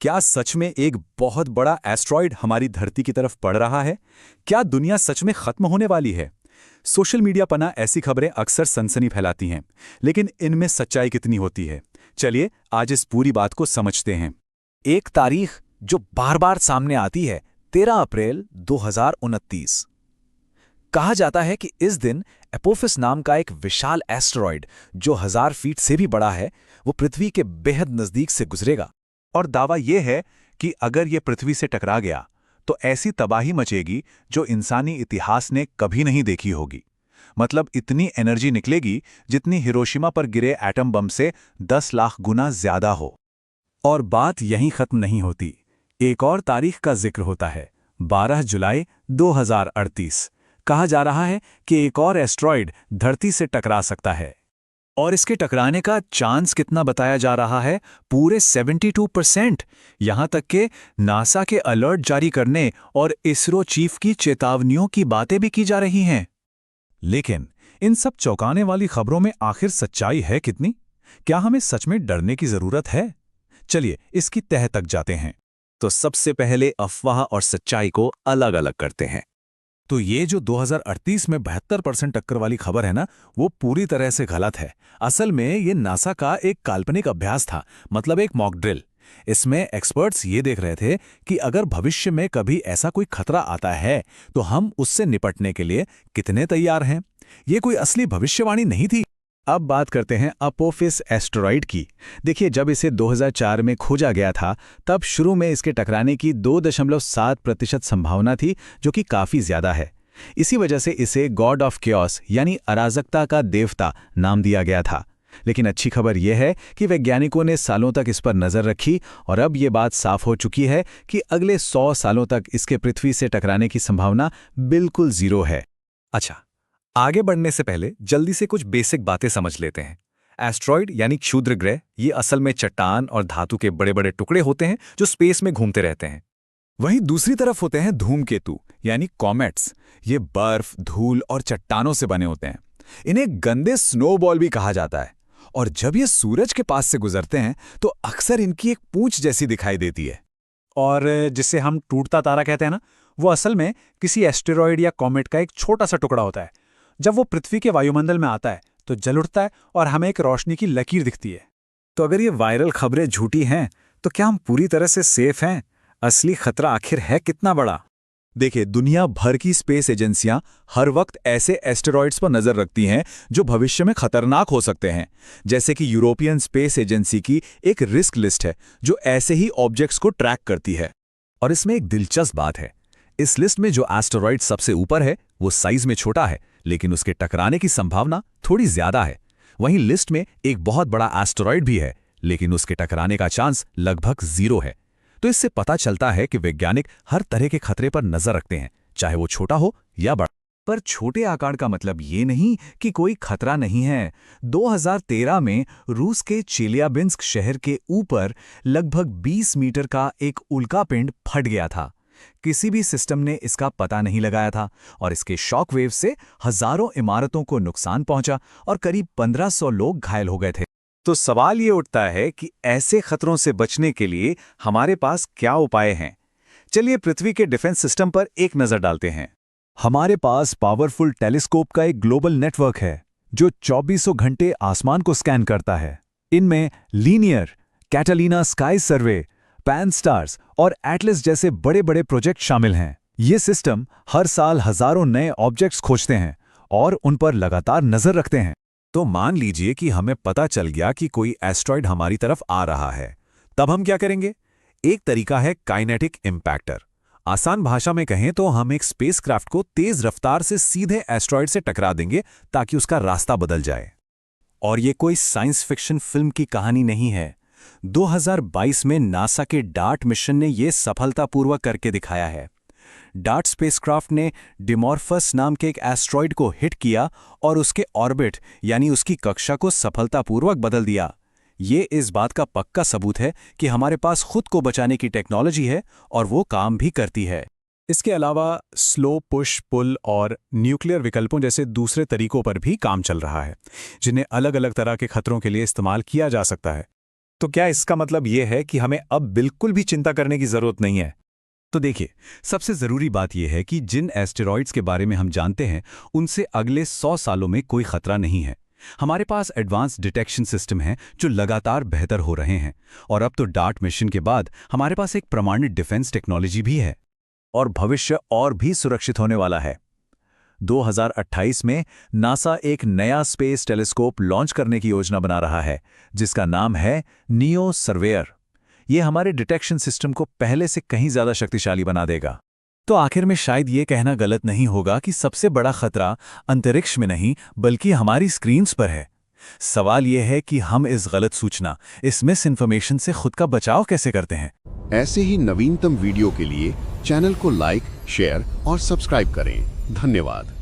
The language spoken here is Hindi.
क्या सच में एक बहुत बड़ा एस्ट्रॉइड हमारी धरती की तरफ पड़ रहा है? क्या दुनिया सच में खत्म होने वाली है? सोशल मीडिया पना ऐसी खबरें अक्सर सनसनी फैलाती हैं, लेकिन इनमें सच्चाई कितनी होती है? चलिए आज इस पूरी बात को समझते हैं। एक तारीख जो बार बार सामने आती है, 13 अप्रैल 2029। कहा जाता है कि इस दिन एपोफिस नाम का एक विशाल एस्टेरॉयड जो 1000 फीट से भी बड़ा है, वो पृथ्वी के बेहद नजदीक से गुजरेगा। और दावा यह है कि अगर ये पृथ्वी से टकरा गया तो ऐसी तबाही मचेगी जो इंसानी इतिहास ने कभी नहीं देखी होगी। मतलब इतनी एनर्जी निकलेगी जितनी हिरोशिमा पर गिरे एटम बम से 10 लाख गुना ज्यादा हो। और बात यहीं खत्म नहीं होती। एक और तारीख का जिक्र होता है, 12 जुलाई 2038। कहा जा रहा है कि एक और एस्ट्रॉइड धरती से टकरा सकता है। और इसके टकराने का चांस कितना बताया जा रहा है? पूरे 72%। यहां तक कि नासा के अलर्ट जारी करने और इसरो चीफ की चेतावनियों की बातें भी की जा रही हैं। लेकिन इन सब चौंकाने वाली खबरों में आखिर सच्चाई है कितनी? क्या हमें सच में डरने की जरूरत है? चलिए इसकी तह तक जाते हैं। तो सबसे पहले अफवाह और सच्चाई को अलग अलग करते हैं। तो ये जो 2038 में 72% टक्कर वाली खबर है ना, वो पूरी तरह से गलत है। असल में ये नासा का एक काल्पनिक अभ्यास था, मतलब एक मॉक ड्रिल। इसमें एक्सपर्ट्स ये देख रहे थे कि अगर भविष्य में कभी ऐसा कोई खतरा आता है तो हम उससे निपटने के लिए कितने तैयार हैं। ये कोई असली भविष्यवाणी नहीं थी। अब बात करते हैं अपोफिस एस्टेरॉइड की। देखिए, जब इसे 2004 में खोजा गया था, तब शुरू में इसके टकराने की 2.7% संभावना थी, जो कि काफ़ी ज़्यादा है। इसी वजह से इसे गॉड ऑफ केओस यानी अराजकता का देवता नाम दिया गया था। लेकिन अच्छी खबर यह है कि वैज्ञानिकों ने सालों तक इस पर नज़र रखी और अब ये बात साफ हो चुकी है कि अगले 100 सालों तक इसके पृथ्वी से टकराने की संभावना बिल्कुल ज़ीरो है। अच्छा, आगे बढ़ने से पहले जल्दी से कुछ बेसिक बातें समझ लेते हैं। एस्ट्रॉइड यानी क्षुद्र ग्रह, ये असल में चट्टान और धातु के बड़े बड़े टुकड़े होते हैं जो स्पेस में घूमते रहते हैं। वहीं दूसरी तरफ होते हैं धूमकेतु यानी कॉमेट्स। ये बर्फ, धूल और चट्टानों से बने होते हैं। इन्हें गंदे स्नोबॉल भी कहा जाता है। और जब ये सूरज के पास से गुजरते हैं तो अक्सर इनकी एक पूंछ जैसी दिखाई देती है। और जिसे हम टूटता तारा कहते हैं ना, वो असल में किसी एस्टेरॉइड या कॉमेट का एक छोटा सा टुकड़ा होता है। जब वो पृथ्वी के वायुमंडल में आता है तो जल उठता है और हमें एक रोशनी की लकीर दिखती है। तो अगर ये वायरल खबरें झूठी हैं, तो क्या हम पूरी तरह से सेफ हैं? असली खतरा आखिर है कितना बड़ा? देखिए, दुनिया भर की स्पेस एजेंसियां हर वक्त ऐसे एस्टेरॉइड्स पर नजर रखती हैं जो भविष्य में खतरनाक हो सकते हैं। जैसे कि यूरोपियन स्पेस एजेंसी की एक रिस्क लिस्ट है जो ऐसे ही ऑब्जेक्ट्स को ट्रैक करती है। और इसमें एक दिलचस्प बात है, इस लिस्ट में जो एस्टेरॉइड सबसे ऊपर है वो साइज में छोटा है, लेकिन उसके टकराने की संभावना थोड़ी ज्यादा है। वहीं लिस्ट में एक बहुत बड़ा एस्टेरॉइड भी है, लेकिन उसके टकराने का चांस लगभग 0 है। तो इससे पता चलता है कि वैज्ञानिक हर तरह के खतरे पर नजर रखते हैं, चाहे वो छोटा हो या बड़ा। पर छोटे आकार का मतलब ये नहीं कि कोई खतरा नहीं है। 2013 में रूस के चेलियाबिंस्क शहर के ऊपर लगभग 20 मीटर का एक उल्कापिंड फट गया था। किसी भी सिस्टम ने इसका पता नहीं लगाया था और इसके शॉक वेव से हजारों इमारतों को नुकसान पहुंचा और करीब 1500 लोग घायल हो गए थे। तो सवाल ये उठता है कि ऐसे खतरों से बचने के लिए हमारे पास क्या उपाय हैं? चलिए पृथ्वी के डिफेंस सिस्टम पर एक नजर डालते हैं। हमारे पास पावरफुल टेलीस्कोप का एक ग्लोबल नेटवर्क है जो 24 घंटे आसमान को स्कैन करता है। इनमें लीनियर, कैटालिना स्काई सर्वे, पैन स्टार्स और एटलस जैसे बड़े बड़े प्रोजेक्ट शामिल हैं। ये सिस्टम हर साल हजारों नए ऑब्जेक्ट्स खोजते हैं और उन पर लगातार नजर रखते हैं। तो मान लीजिए कि हमें पता चल गया कि कोई एस्ट्रॉइड हमारी तरफ आ रहा है, तब हम क्या करेंगे? एक तरीका है काइनेटिक इम्पैक्टर। आसान भाषा में कहें तो हम एक स्पेसक्राफ्ट को तेज रफ्तार से सीधे एस्ट्रॉइड से टकरा देंगे ताकि उसका रास्ता बदल जाए। और ये कोई साइंस फिक्शन फिल्म की कहानी नहीं है। 2022 में नासा के डार्ट मिशन ने यह सफलतापूर्वक करके दिखाया है। डार्ट स्पेसक्राफ्ट ने डिमॉर्फस नाम के एक एस्ट्रॉइड को हिट किया और उसके ऑर्बिट यानी उसकी कक्षा को सफलतापूर्वक बदल दिया। ये इस बात का पक्का सबूत है कि हमारे पास खुद को बचाने की टेक्नोलॉजी है और वो काम भी करती है। इसके अलावा स्लो पुश पुल और न्यूक्लियर विकल्पों जैसे दूसरे तरीकों पर भी काम चल रहा है, जिन्हें अलग अलग तरह के खतरों के लिए इस्तेमाल किया जा सकता है। तो क्या इसका मतलब ये है कि हमें अब बिल्कुल भी चिंता करने की जरूरत नहीं है? तो देखिए, सबसे जरूरी बात यह है कि जिन एस्टेरॉइड्स के बारे में हम जानते हैं उनसे अगले 100 सालों में कोई खतरा नहीं है। हमारे पास एडवांस डिटेक्शन सिस्टम हैं जो लगातार बेहतर हो रहे हैं, और अब तो डार्ट मिशन के बाद हमारे पास एक प्रमाणित डिफेंस टेक्नोलॉजी भी है। और भविष्य और भी सुरक्षित होने वाला है। 2028 में नासा एक नया स्पेस टेलीस्कोप लॉन्च करने की योजना बना रहा है, जिसका नाम है नियो सर्वेयर। ये हमारे डिटेक्शन सिस्टम को पहले से कहीं ज्यादा शक्तिशाली बना देगा। तो आखिर में शायद ये कहना गलत नहीं होगा कि सबसे बड़ा खतरा अंतरिक्ष में नहीं बल्कि हमारी स्क्रीन्स पर है। सवाल यह है कि हम इस गलत सूचना, इस मिस इन्फॉर्मेशन से खुद का बचाव कैसे करते हैं। ऐसे ही नवीनतम वीडियो के लिए चैनल को लाइक, शेयर और सब्सक्राइब करें। धन्यवाद।